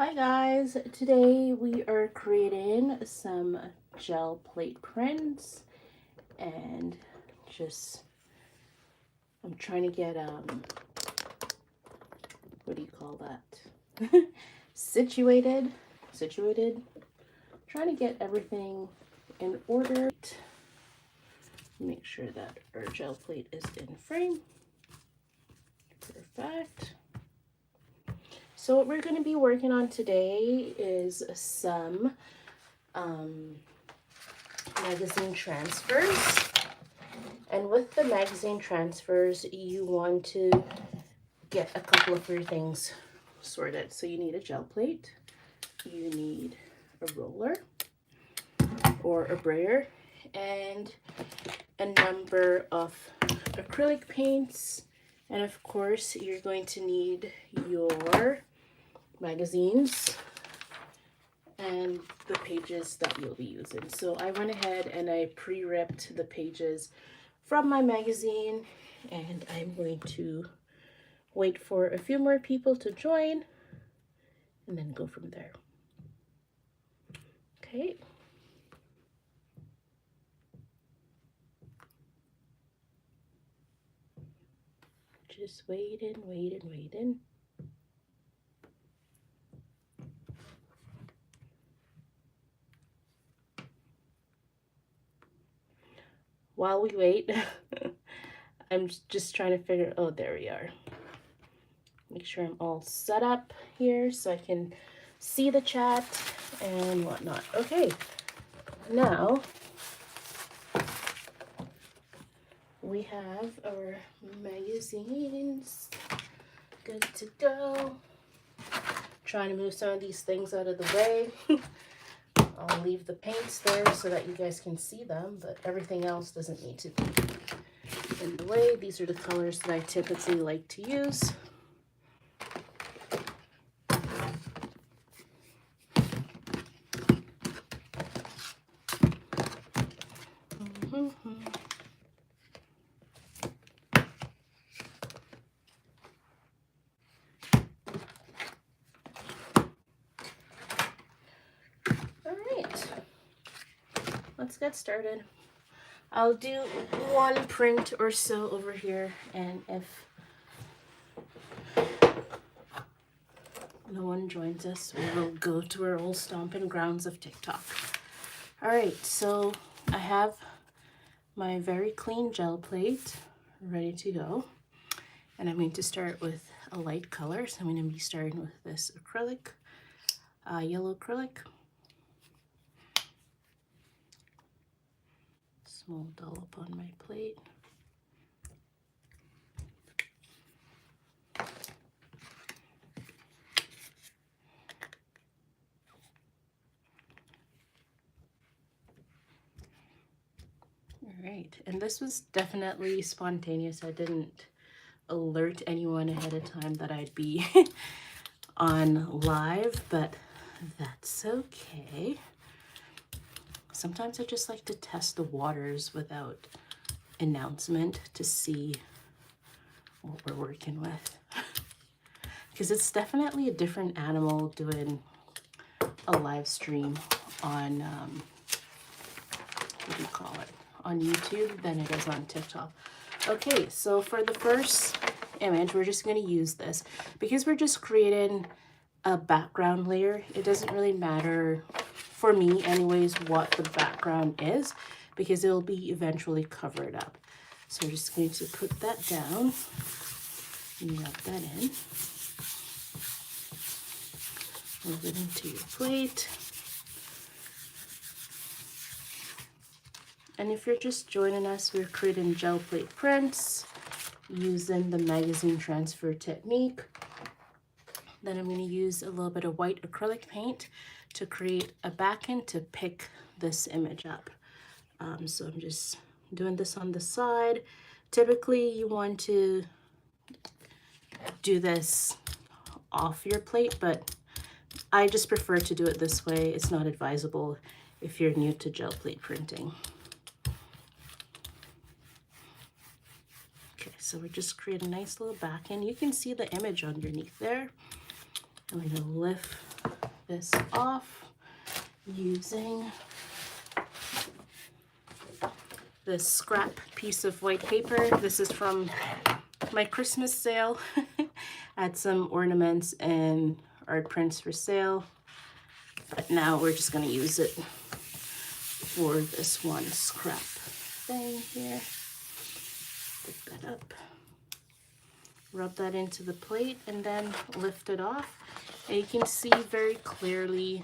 Hi guys, today we are creating some gel plate prints and just I'm trying to get what do you call that? situated, trying to get everything in order. Make sure that our gel plate is in frame. Perfect. So what we're going to be working on today is some magazine transfers. And with the magazine transfers, you want to get a couple of your things sorted. So you need a gel plate, you need a roller or a brayer, and a number of acrylic paints. And of course, you're going to need your magazines and the pages that you'll be using. So I went ahead and I pre-ripped the pages from my magazine, and I'm going to wait for a few more people to join and then go from there. Okay. Just waiting. While we wait, I'm just trying to figure, oh, there we are. Make sure I'm all set up here so I can see the chat and whatnot. Okay, now we have our magazines good to go. Trying to move some of these things out of the way. I'll leave the paints there so that you guys can see them, but everything else doesn't need to be in the way. These are the colors that I typically like to use. All right, let's get started. I'll do one print or so over here, and if no one joins us, we will go to our old stomping grounds of TikTok. All right, so I have my very clean gel plate ready to go, and I'm going to start with a light color. So I'm going to be starting with this acrylic, yellow acrylic. Small dollop on my plate. All right, and this was definitely spontaneous. I didn't alert anyone ahead of time that I'd be on live, but that's okay. Sometimes I just like to test the waters without announcement to see what we're working with. Because it's definitely a different animal doing a live stream on, what do you call it, on YouTube than it is on TikTok. Okay, so for the first image, we're just going to use this. Because we're just creating a background layer, it doesn't really matter, for me anyways, what the background is, because it'll be eventually covered up. So we're just going to put that down and rub that in. Move it into your plate. And if you're just joining us, we're creating gel plate prints using the magazine transfer technique. Then I'm going to use a little bit of white acrylic paint to create a backend to pick this image up. So I'm just doing this on the side. Typically you want to do this off your plate, but I just prefer to do it this way. It's not advisable if you're new to gel plate printing. Okay, so we're just creating a nice little back end. You can see the image underneath there. I'm going to lift this off using this scrap piece of white paper. This is from my Christmas sale. I had some ornaments and art prints for sale, but now we're just going to use it for this one scrap thing here. Pick that up, rub that into the plate, and then lift it off. And you can see very clearly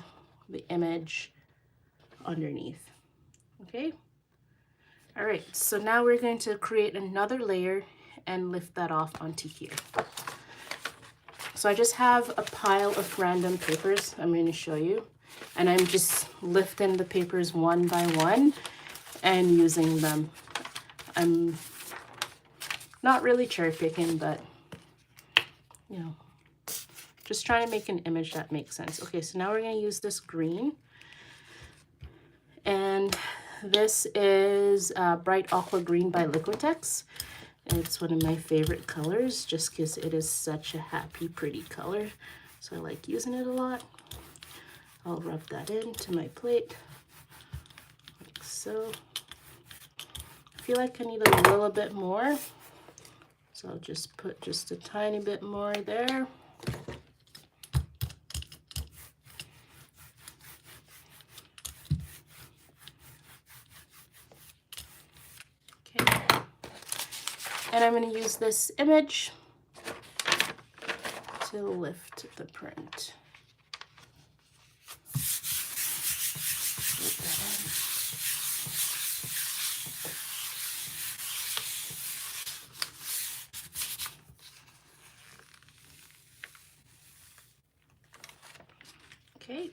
the image underneath. Okay. All right, so now we're going to create another layer and lift that off onto here. So I just have a pile of random papers I'm going to show you, and I'm just lifting the papers one by one and using them. I'm not really cherry picking, but you know, just trying to make an image that makes sense. Okay, so now we're going to use this green, and this is Bright Aqua Green by Liquitex. It's one of my favorite colors just because it is such a happy, pretty color. So I like using it a lot. I'll rub that into my plate, like so. I feel like I need a little bit more, so I'll just put just a tiny bit more there. And I'm going to use this image to lift the print. Okay.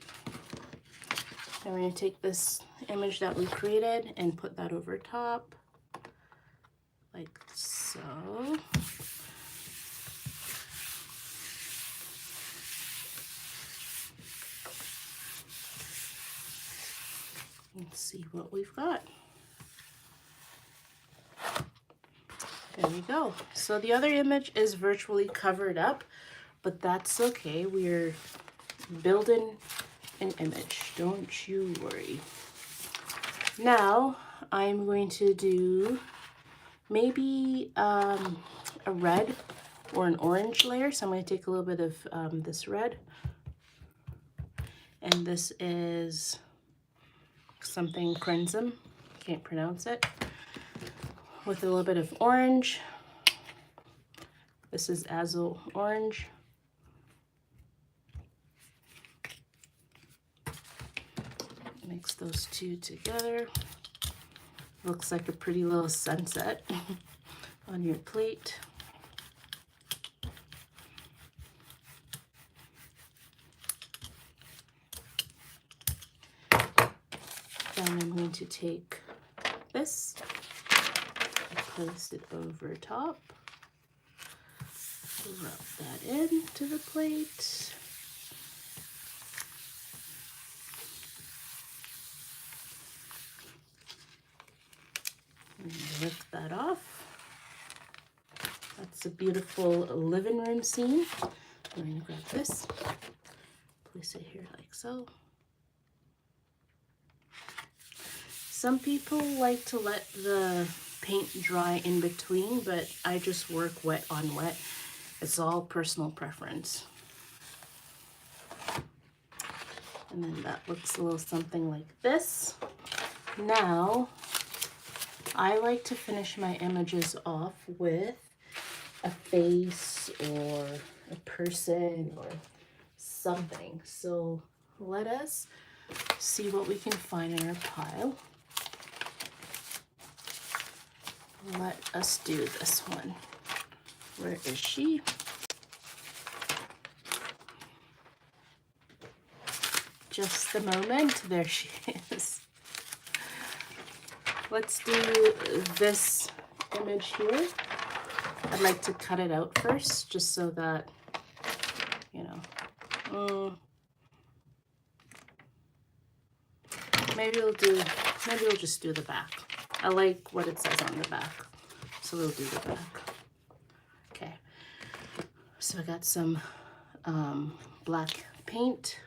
I'm going to take this image that we created and put that over top, like so. Let's see what we've got. There we go. So the other image is virtually covered up, but that's okay. We're building an image, don't you worry. Now I'm going to do maybe a red or an orange layer. So I'm going to take a little bit of this red, and this is something crimson, can't pronounce it, with a little bit of orange. This is Azul Orange. Mix those two together. Looks like a pretty little sunset on your plate. Then I'm going to take this and place it over top. Rub that into the plate. And lift that off. That's a beautiful living room scene. I'm going to grab this, place it here like so. Some people like to let the paint dry in between, but I just work wet on wet. It's all personal preference. And then that looks a little something like this. Now, I like to finish my images off with a face or a person or something. So let us see what we can find in our pile. Let us do this one. Where is she? Just a moment. There she is. Let's do this image here. I'd like to cut it out first, just so that, you know, maybe we'll just do the back. I like what it says on the back, so we'll do the back. Okay, so I got some black paint.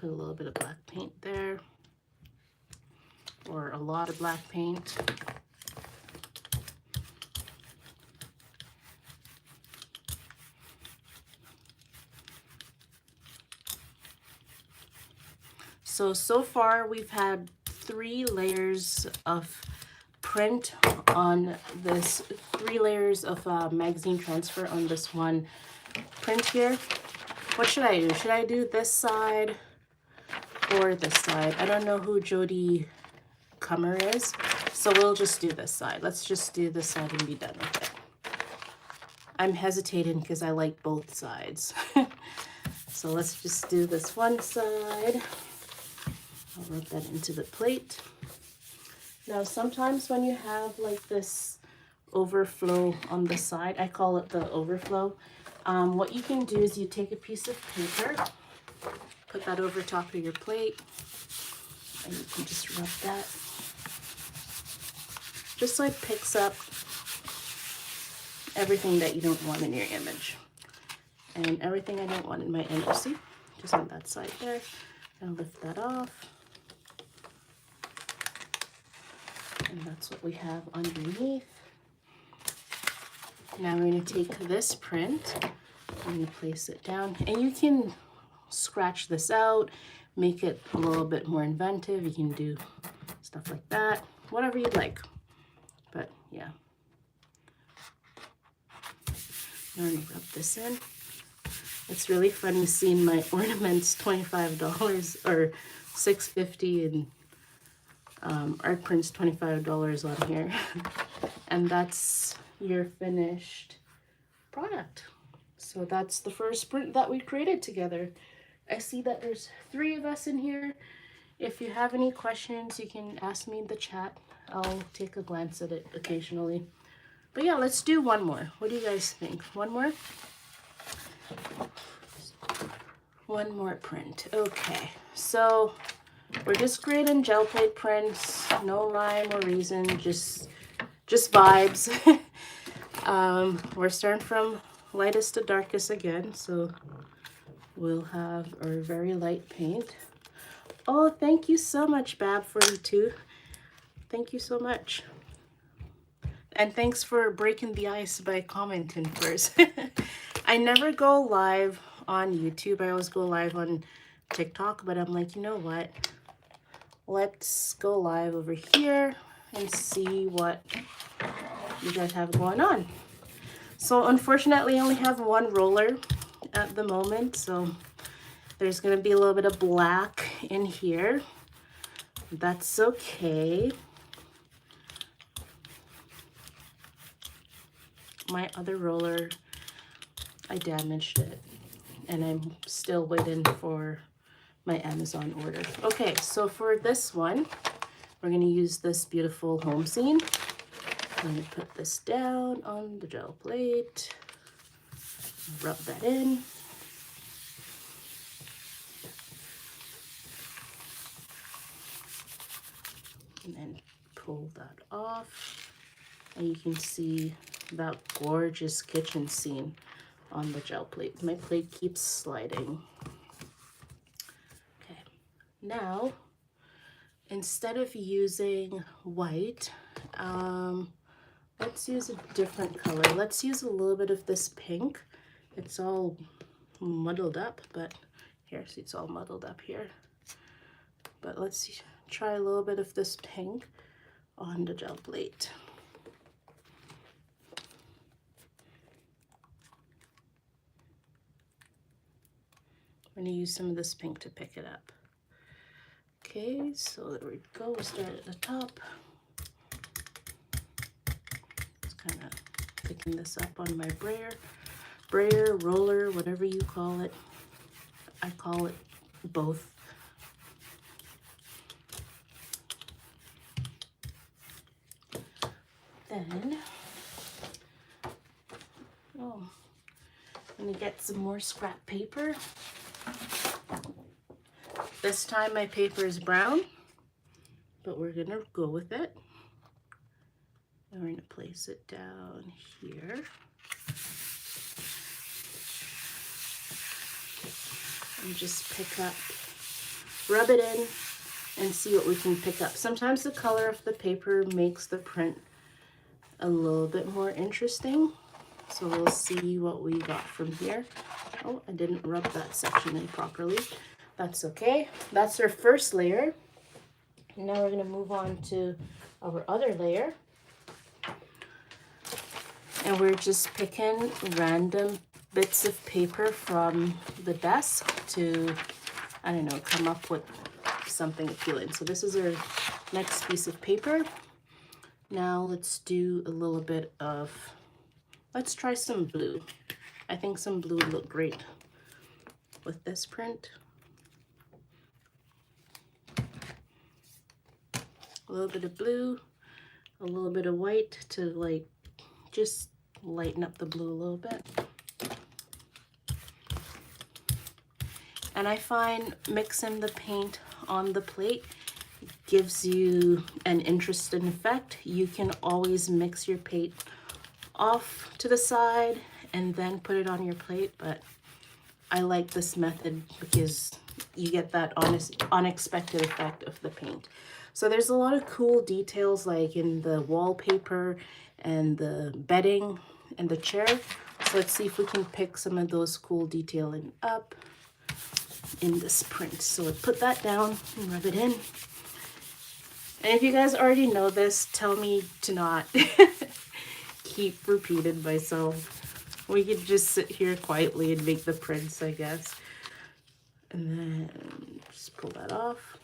put a little bit of black paint there, or a lot of black paint. So far we've had 3 layers of print on this, 3 layers of magazine transfer on this one print here. What should I do? Should I do this side or this side? I don't know who Jody Comer is, so we'll just do this side. Let's just do this side and be done with it. I'm hesitating because I like both sides. So let's just do this one side. I'll rub that into the plate. Now sometimes when you have like this overflow on the side, I call it the overflow, what you can do is you take a piece of paper, put that over top of your plate, and you can just rub that, just so it picks up everything that you don't want in your image. And everything I don't want in my image, see, just on that side there. And lift that off. And that's what we have underneath. Now we're going to take this print and you place it down. And you can scratch this out, make it a little bit more inventive. You can do stuff like that, whatever you'd like. But yeah. Now I'm going to rub this in. It's really funny seeing my ornaments $25 or $6.50 and art prints $25 on here. And that's your finished product. So that's the first print that we created together. I see that there's 3 of us in here. If you have any questions, you can ask me in the chat. I'll take a glance at it occasionally. But yeah, let's do one more. What do you guys think? One more? One more print. Okay, so we're just creating gel plate prints. No rhyme or reason, just vibes. We're starting from lightest to darkest again, so we'll have our very light paint. Oh, thank you so much, Bab42. Thank you so much. And thanks for breaking the ice by commenting first. I never go live on YouTube. I always go live on TikTok, but I'm like, you know what? Let's go live over here and see what you guys have going on. So unfortunately, I only have one roller at the moment, so there's going to be a little bit of black in here. That's okay. My other roller, I damaged it, and I'm still waiting for my Amazon order. Okay, so for this one, we're going to use this beautiful home scene. I'm going to put this down on the gel plate, rub that in. And then pull that off. And you can see that gorgeous kitchen scene on the gel plate. My plate keeps sliding. Okay, now instead of using white, let's use a different color. Let's use a little bit of this pink. It's all muddled up, but here, see, it's all muddled up here. But let's try a little bit of this pink on the gel plate. I'm going to use some of this pink to pick it up. Okay, so there we go. We'll start at the top. Just kind of picking this up on my brayer, roller, whatever you call it. I call it both. Then, I'm going to get some more scrap paper. This time my paper is brown, but we're going to go with it. And we're going to place it down here. And just pick up rub it in and see what we can pick up. Sometimes the color of the paper makes the print a little bit more interesting. So we'll see what we got from here. Oh, I didn't rub that section in properly. That's okay. That's our first layer. Now we're going to move on to our other layer. And we're just picking random bits of paper from the desk to, I don't know, come up with something appealing. So this is our next piece of paper. Now let's do a little bit of, let's try some blue. I think some blue would look great with this print. A little bit of blue, a little bit of white to like just lighten up the blue a little bit. And I find mixing the paint on the plate gives you an interesting effect. You can always mix your paint off to the side and then put it on your plate, but I like this method because you get that unexpected effect of the paint. So there's a lot of cool details like in the wallpaper and the bedding and the chair. So let's see if we can pick some of those cool detailing up in this print. So let's put that down and rub it in. And if you guys already know this, tell me to not keep repeating myself. We could just sit here quietly and make the prints, I guess. And then just pull that off.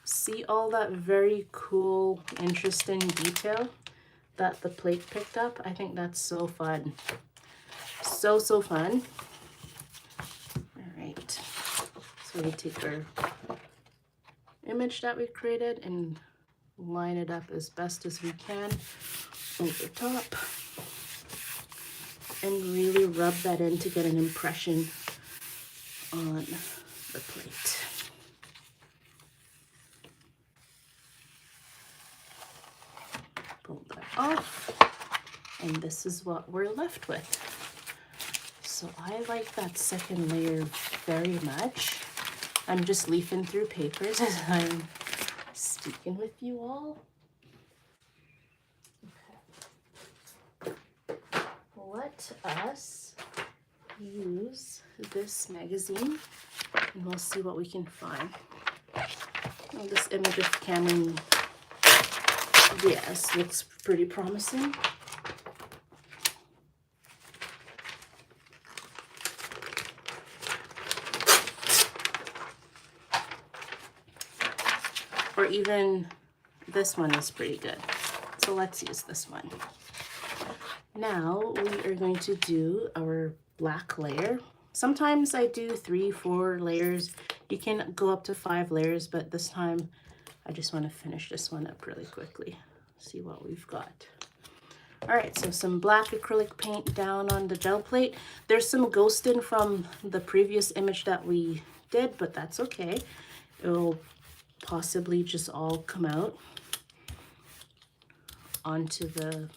See all that very cool, interesting detail that the plate picked up? I think that's so fun. So fun. All right. So we take our image that we created and line it up as best as we can over top. And really rub that in to get an impression on the plate. Pull that off, and this is what we're left with. So I like that second layer very much. I'm just leafing through papers as I'm speaking with you all. Let us use this magazine and we'll see what we can find. Oh, this image of Cameron, yes, looks pretty promising. Or even this one is pretty good. So let's use this one. Now we are going to do our black layer. Sometimes I do 3-4 layers. You can go up to 5 layers, but this time I just want to finish this one up really quickly. See what we've got. All right, so some black acrylic paint down on the gel plate. There's some ghosting from the previous image that we did, but that's okay. It'll possibly just all come out onto the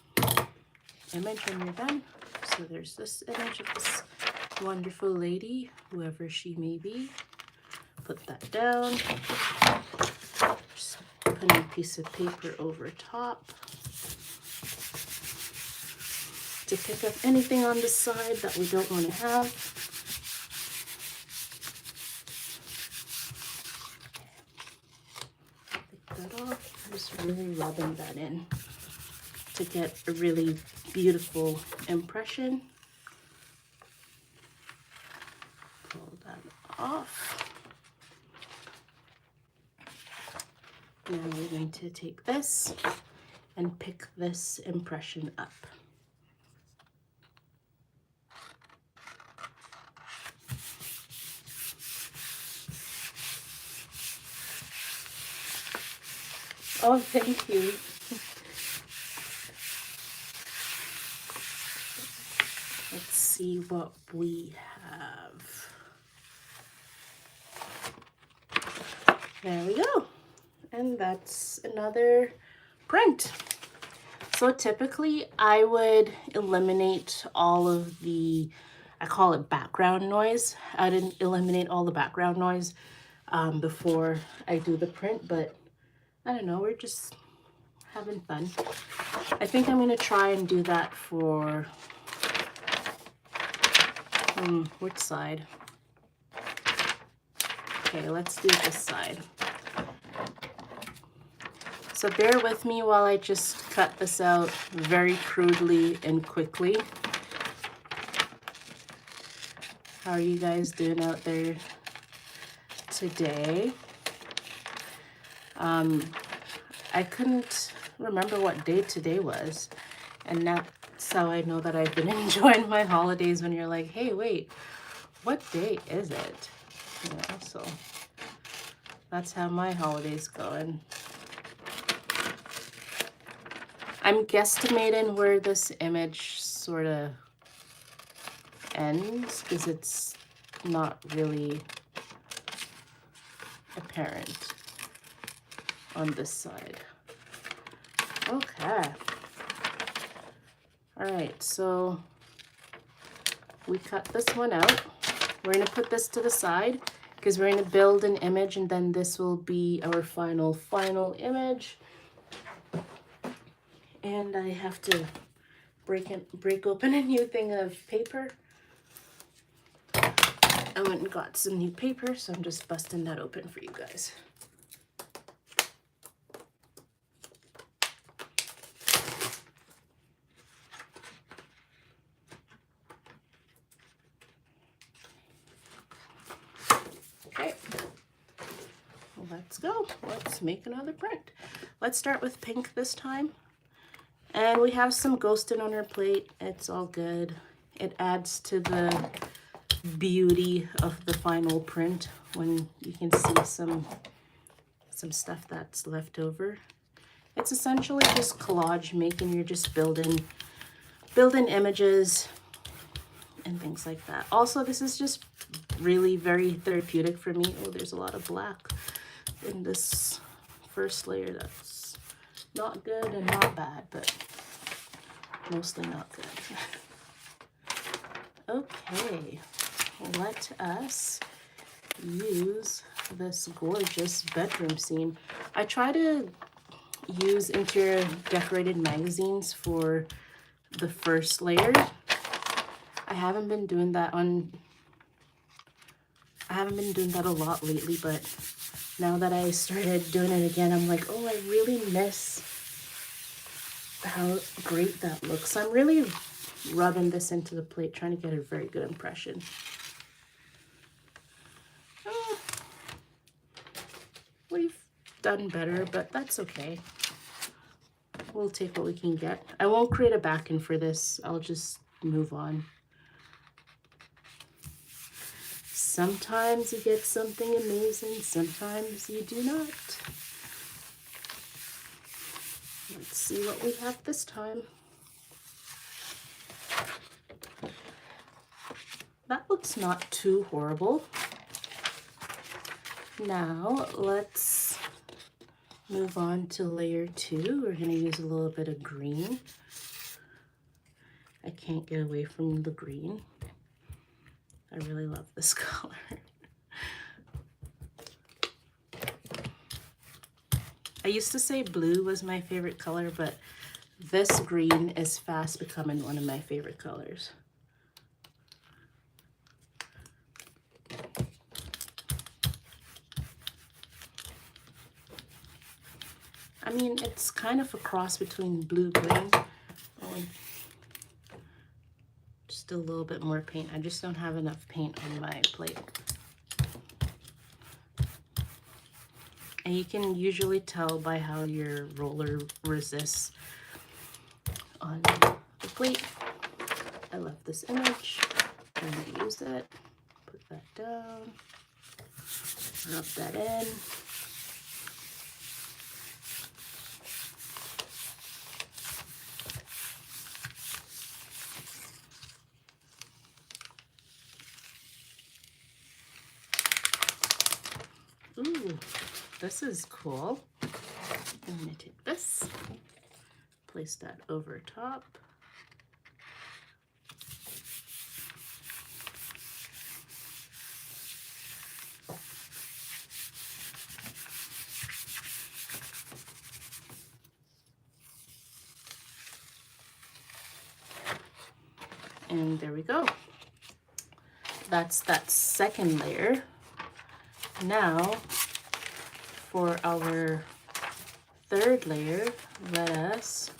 image when you're done. So there's this image of this wonderful lady, whoever she may be. Put that down. Just put a piece of paper over top to pick up anything on the side that we don't want to have. Take that off. Just really rubbing that in to get a really beautiful impression. Pull that off. Now we're going to take this and pick this impression up. Oh, thank you. Let's see what we have. There we go. And that's another print. So typically I would eliminate all of the, I call it background noise. I didn't eliminate all the background noise. before I do the print, but I don't know, we're just having fun. I think I'm gonna try and do that for, which side? Okay, let's do this side. So bear with me while I just cut this out very crudely and quickly. How are you guys doing out there today? I couldn't remember what day today was, and that's how I know that I've been enjoying my holidays, when you're like, hey, wait, what day is it? You know, so that's how my holiday's going. I'm guesstimating where this image sort of ends, because it's not really apparent on this side. Okay. All right, so we cut this one out. We're gonna put this to the side because we're gonna build an image, and then this will be our final image. And I have to break open a new thing of paper. I went and got some new paper, so I'm just busting that open for you guys. Okay, let's go. Let's make another print. Let's start with pink this time. And we have some ghosting on our plate. It's all good. It adds to the beauty of the final print when you can see some stuff that's left over. It's essentially just collage making. You're just building images and things like that. Also, this is just really very therapeutic for me. Oh, there's a lot of black in this first layer. That's not good and not bad, but mostly not good. Okay, let us use this gorgeous bedroom scene. I try to use interior decorated magazines for the first layer. I haven't been doing that a lot lately, but now that I started doing it again, I'm like, oh, I really miss how great that looks. I'm really rubbing this into the plate, trying to get a very good impression. We've done better, but that's okay. We'll take what we can get. I won't create a backing for this. I'll just move on. Sometimes you get something amazing, sometimes you do not. Let's see what we have this time. That looks not too horrible. Now let's move on to layer 2. We're going to use a little bit of green. I can't get away from the green. I really love this color. I used to say blue was my favorite color, but this green is fast becoming one of my favorite colors. I mean, it's kind of a cross between blue-green. Just a little bit more paint. I just don't have enough paint on my plate. And you can usually tell by how your roller resists on the plate. I love this image. I'm going to use it. Put that down. Rub that in. Ooh, this is cool. I'm going to take this, place that over top. And there we go. That's that second layer. Now for our third layer, let us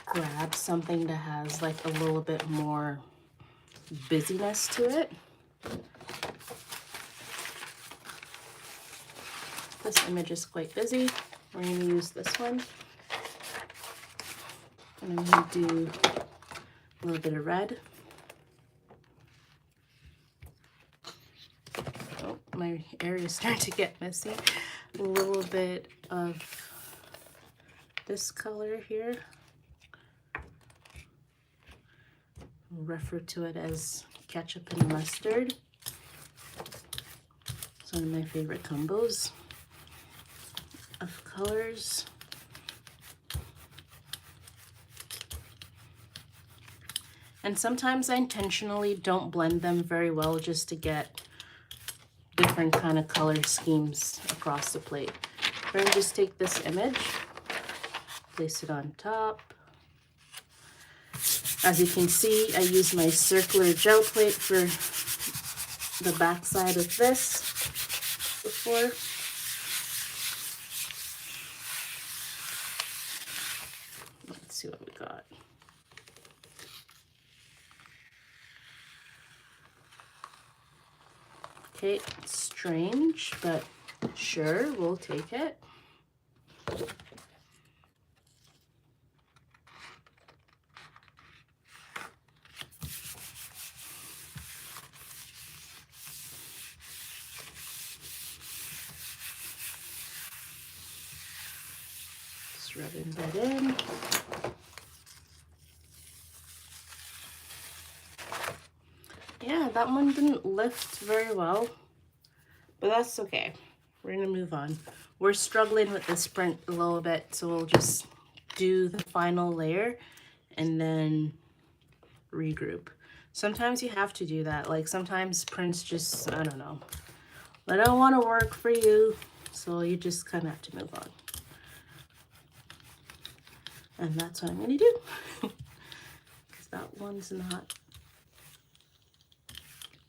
grab something that has like a little bit more busyness to it. This image is quite busy. We're going to use this one. And I'm going to do a little bit of red. Oh, my area is starting to get messy. A little bit of this color here. We'll refer to it as ketchup and mustard. It's one of my favorite combos of colors. And sometimes I intentionally don't blend them very well just to get different kind of color schemes across the plate. We're going to just take this image, place it on top. As you can see, I use my circular gel plate for the back side of this before. Let's see what we got. Okay, it's strange, but sure, we'll take it. Just rubbing that in. Yeah, that one didn't lift very well, but that's okay. We're gonna move on. We're struggling with this print a little bit, so we'll just do the final layer and then regroup. Sometimes you have to do that. Like sometimes prints just, I don't know, they don't want to work for you, so you just kind of have to move on. And that's what I'm gonna do, because that one's not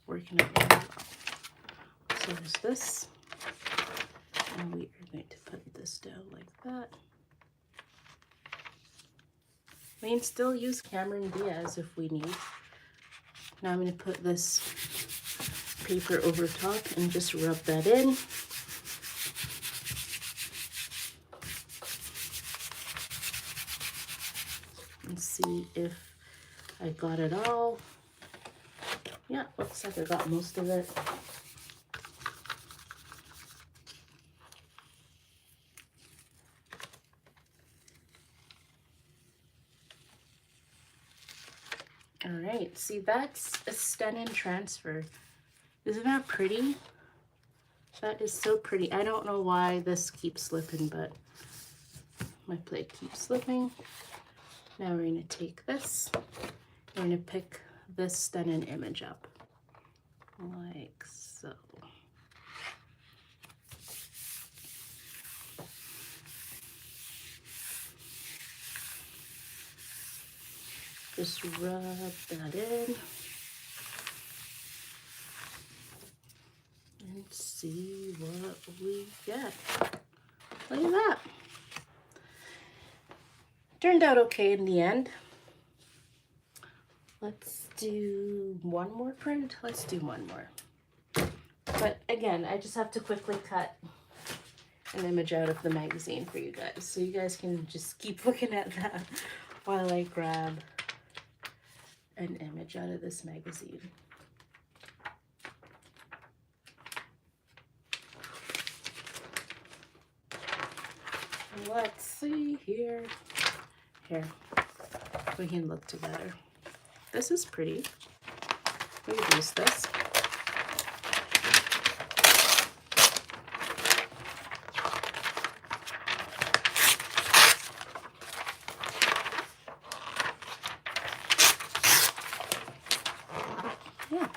working out very well. So there's this, and we are going to put this down like that. We can still use Cameron Diaz if we need. Now I'm going to put this paper over top and just rub that in. And see if I got it all. Yeah, looks like I got most of it. All right, see, that's a Stennin transfer. Isn't that pretty? That is so pretty. I don't know why this keeps slipping, but my plate keeps slipping. Now we're going to take this. We're going to pick this Stennin image up, like so. Just rub that in and see what we get. Look at that. Turned out okay in the end. Let's do one more print. Let's do one more. But again, I just have to quickly cut an image out of the magazine for you guys, so you guys can just keep looking at that while I grab an image out of this magazine. Let's see here. Here, we can look together. This is pretty. We could use this. Yeah.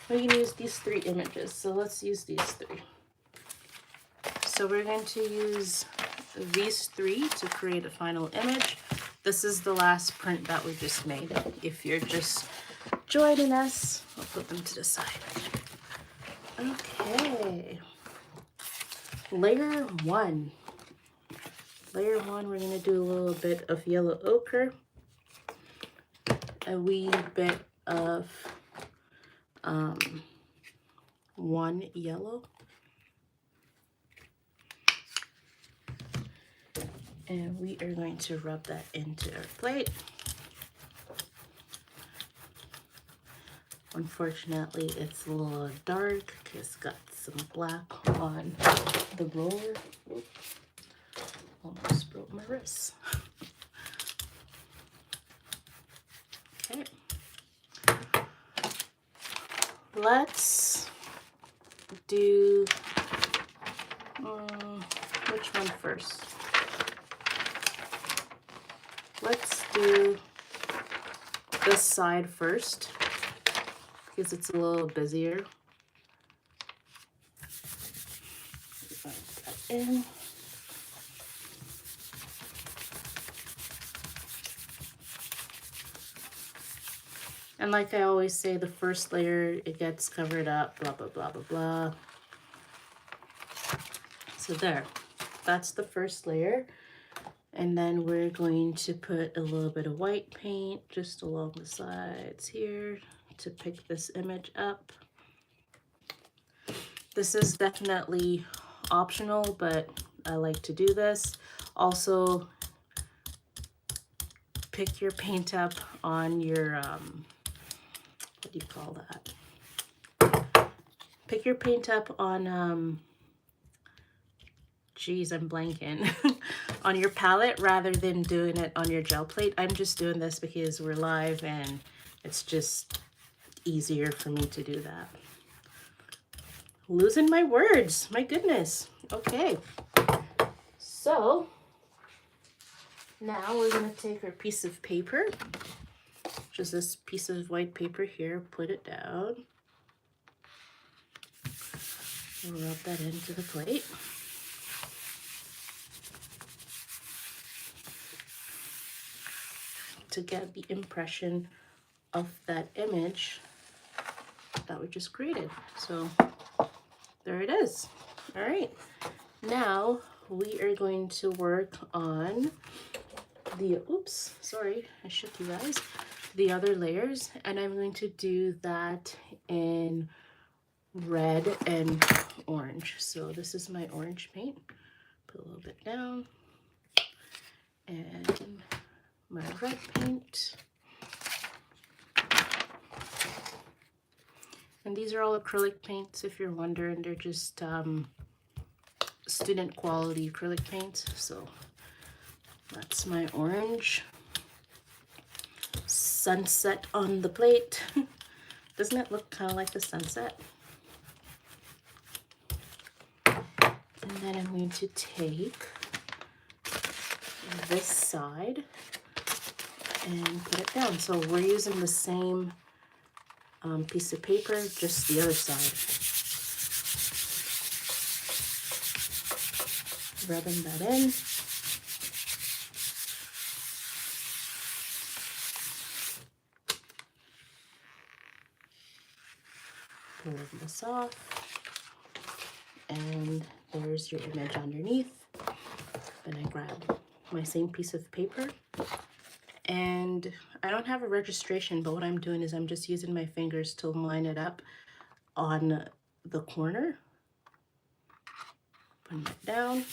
We can use these three images, so let's use these three. So we're going to use these three to create a final image. this is the last print that we just made. If you're just joining us, I'll put them to the side. Okay. Layer 1. Layer 1, we're going to do a little bit of yellow ochre, a wee bit of 1 yellow, and we are going to rub that into our plate. Unfortunately, it's a little dark because it's got some black on the roller. Oops. Almost broke my wrist. Okay. Let's do which one first? Let's do this side first because it's a little busier. Put that in. And like I always say, the first layer, it gets covered up, blah, blah, blah, blah, blah. So there, that's the first layer. And then we're going to put a little bit of white paint just along the sides here to pick this image up. This is definitely optional, but I like to do this. Also, pick your paint up on your, what do you call that? Pick your paint up on, geez, I'm blanking, on your palette rather than doing it on your gel plate. I'm just doing this because we're live and it's just easier for me to do that. Losing my words, my goodness. Okay, so now we're gonna take our piece of paper, just this piece of white paper here, put it down, and rub that into the plate. To get the impression of that image that we just created. So there it is. All right, now we are going to work on the, oops, sorry, I shook you guys, the other layers, and I'm going to do that in red and orange. So this is my orange paint. Put a little bit down, and my red paint. And these are all acrylic paints, if you're wondering. They're just student quality acrylic paints. So that's my orange. Sunset on the plate. Doesn't it look kind of like the sunset? And then I'm going to take this side and put it down. So we're using the same piece of paper, just the other side. Rubbing that in. Pulling this off. And there's your image underneath. Then I grab my same piece of paper. And I don't have a registration, but what I'm doing is I'm just using my fingers to line it up on the corner. Putting it down,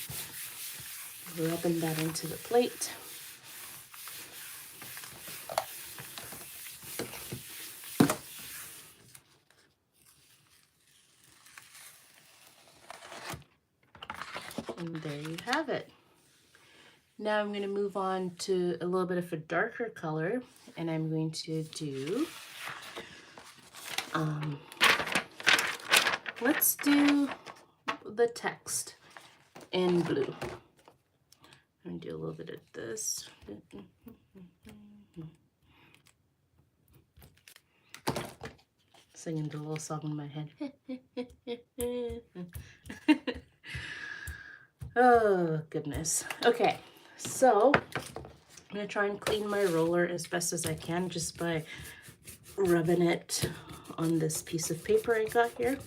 rubbing that into the plate. And there you have it. Now I'm going to move on to a little bit of a darker color, and I'm going to do, let's do the text in blue. I'm going to do a little bit of this. Singing the little song in my head. Oh, goodness. Okay. So I'm going to try and clean my roller as best as I can just by rubbing it on this piece of paper I got here.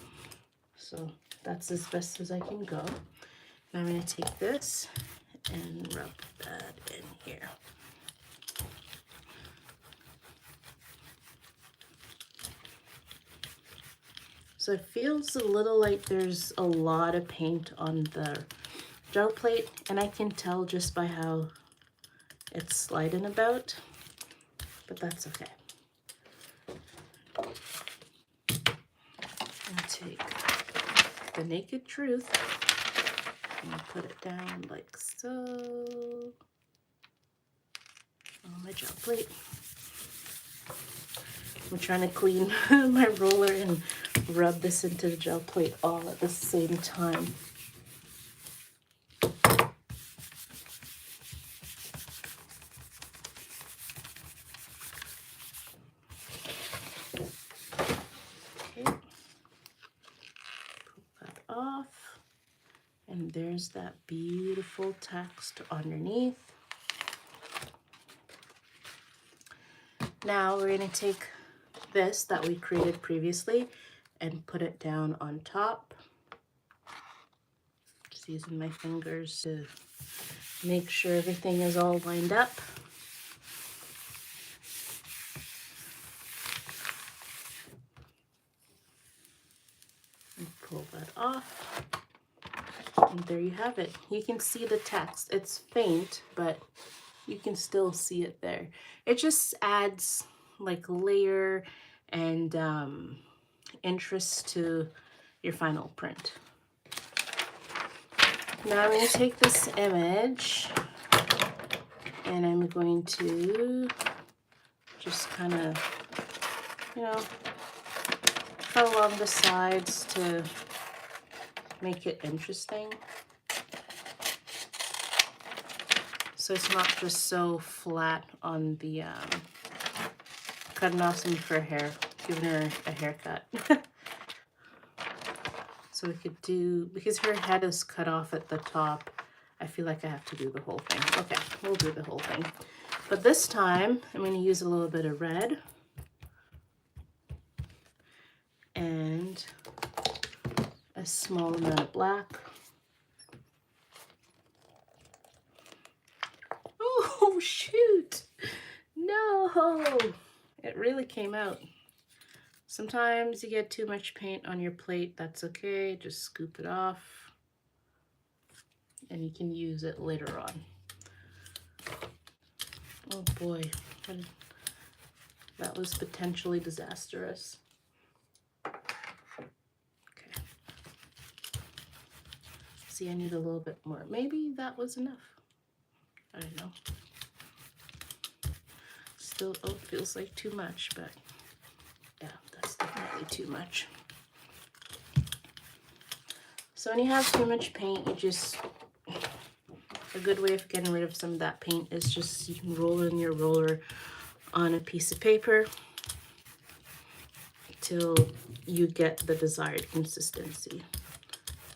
So that's as best as I can go. Now I'm going to take this and rub that in here. So it feels a little like there's a lot of paint on the gel plate, and I can tell just by how it's sliding about, but that's okay. And take the Naked Truth and put it down like so on my gel plate. I'm trying to clean my roller and rub this into the gel plate all at the same time. Okay, pull that off, and there's that beautiful text underneath. Now we're going to take this that we created previously and put it down on top. Just using my fingers to make sure everything is all lined up. And pull that off. And there you have it. You can see the text. It's faint, but you can still see it there. It just adds like layer and interest to your final print. Now I'm going to take this image and I'm going to just kind of, you know, cut along the sides to make it interesting. So it's not just so flat on the, cutting off some of her hair, giving her a haircut. So we could do, because her head is cut off at the top, I feel like I have to do the whole thing. Okay, we'll do the whole thing. But this time, I'm going to use a little bit of red. And a small amount of black. Oh, shoot! No! It really came out. Sometimes you get too much paint on your plate. That's okay. Just scoop it off. And you can use it later on. Oh boy. That was potentially disastrous. Okay. See, I need a little bit more. Maybe that was enough. I don't know. Still, oh, it feels like too much, but yeah, that's definitely too much. So when you have too much paint, you just, a good way of getting rid of some of that paint is just you can roll in your roller on a piece of paper till you get the desired consistency.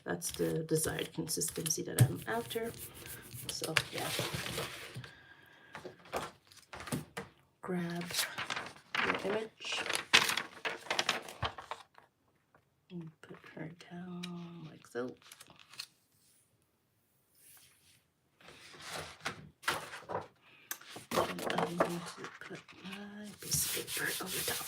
That's the desired consistency that I'm after. So yeah. Grab your image and put her down like so. And I'm going to put my piece of paper over top.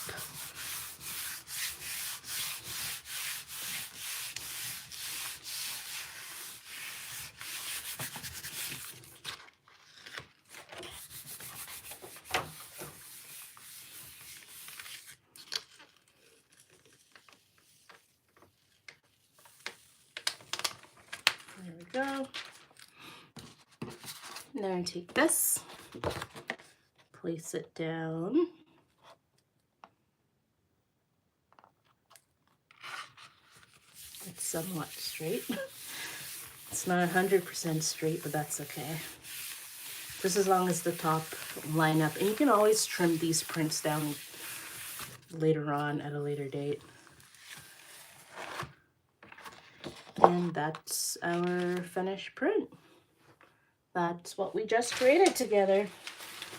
There we go. Now I take this, place it down. It's somewhat straight. It's not 100% straight, but that's okay. Just as long as the top line up. And you can always trim these prints down later on at a later date. And that's our finished print. That's what we just created together.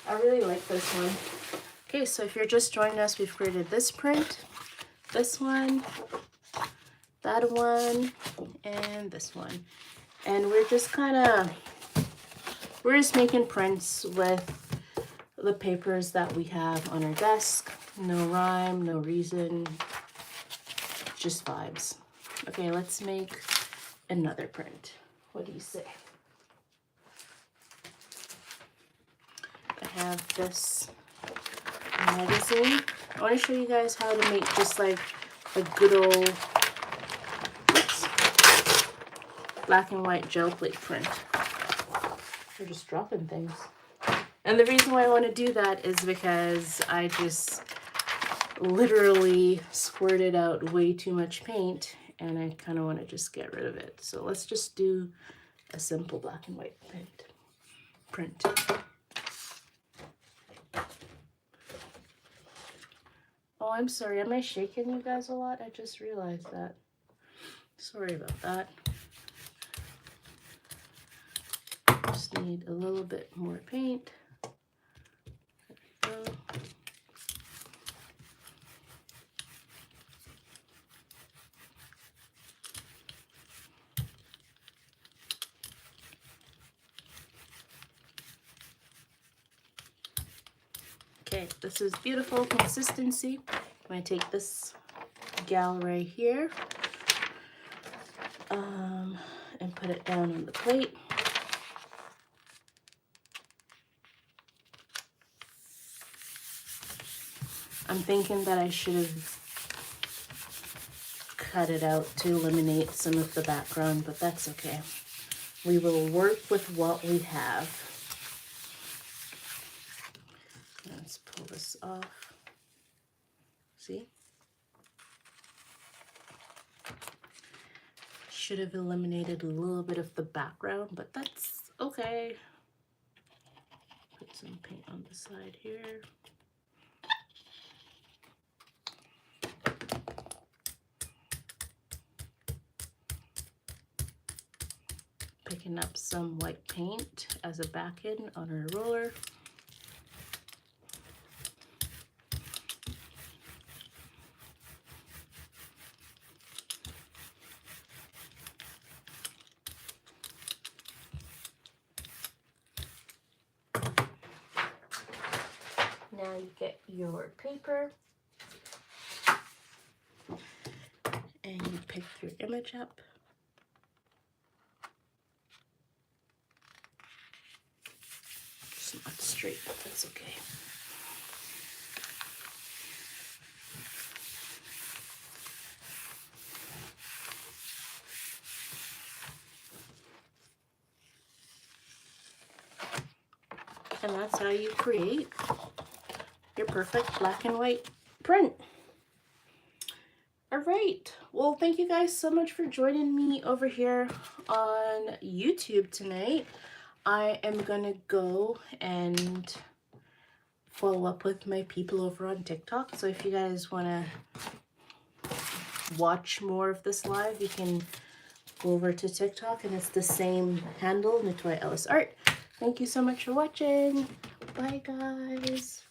I really like this one. Okay, so if you're just joining us, we've created this print, this one, that one, and this one. And we're just making prints with the papers that we have on our desk. No rhyme, no reason, just vibes. Okay, let's make another print. What do you say? I have this magazine. I want to show you guys how to make just like a good old black and white gel plate print. We're just dropping things. And the reason why I want to do that is because I just literally squirted out way too much paint and I kind of want to just get rid of it. So let's just do a simple black and white print. Oh, I'm sorry. Am I shaking you guys a lot? I just realized that. Sorry about that. Just need a little bit more paint. There we go. Okay, this is beautiful consistency. I'm going to take this gal right here and put it down on the plate. I'm thinking that I should have cut it out to eliminate some of the background, but that's okay. We will work with what we have. Let's pull this off. See? Should have eliminated a little bit of the background, but that's okay. Put some paint on the side here. Picking up some white paint as a back end on our roller. Now you get your paper and you pick your image up. It's not straight, but that's okay. And that's how you create your perfect black and white print. All right. Well, thank you guys so much for joining me over here on YouTube tonight. I am going to go and follow up with my people over on TikTok. So if you guys want to watch more of this live, you can go over to TikTok and it's the same handle, Natoya Ellis Art. Thank you so much for watching. Bye, guys.